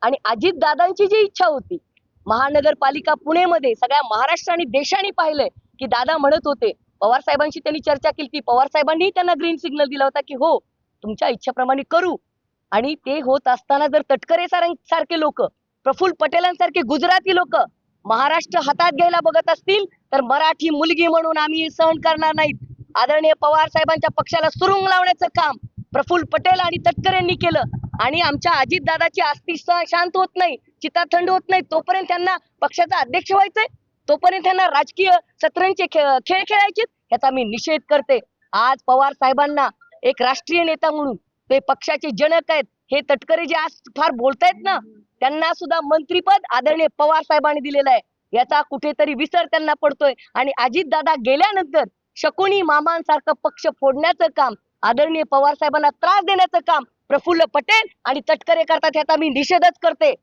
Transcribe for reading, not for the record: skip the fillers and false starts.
आणि अजितदादांची जी इच्छा होती, महानगरपालिका पुणेमध्ये सगळ्या महाराष्ट्र आणि देशाने पाहिलंय की दादा म्हणत होते, पवार साहेबांशी त्यांनी चर्चा केली की पवार साहेबांनी त्यांना ग्रीन सिग्नल दिला होता की हो तुमच्या इच्छेप्रमाणे करू. आणि ते होत असताना जर तटकरे सारखे लोक, प्रफुल्ल पटेलांसारखे गुजराती लोक महाराष्ट्र हातात घ्यायला बघत असतील तर मराठी मुलगी म्हणून आम्ही सहन करणार नाहीत. आदरणीय पवार साहेबांच्या पक्षाला सुरुंग लावण्याचं काम प्रफुल्ल पटेल आणि तटकरेंनी केलं. आणि आमच्या अजितदादाची आस्ती शांत होत नाही, चिता थंड होत नाही, तोपर्यंत त्यांना पक्षाचा अध्यक्ष व्हायचंय, तोपर्यंत त्यांना राजकीय सतरंजचे खेळ खेळायचे, याचा मी निषेध करते. आज पवार साहेबांना एक राष्ट्रीय नेता म्हणून ते पक्षाचे जनक आहेत. हे तटकरे जे आज फार बोलतायत ना, त्यांना सुद्धा मंत्रीपद आदरणीय पवार साहेबांनी दिलेलं आहे. याचा कुठेतरी विसर त्यांना पडतोय. आणि अजितदादा गेल्यानंतर शकुनी मामांसारखं पक्ष फोडण्याचं काम, आदरणीय पवार साहेबांना त्रास देण्याचं काम प्रफुल्ल पटेल आणि तटकरे करतात, याचा मी निषेधच करते.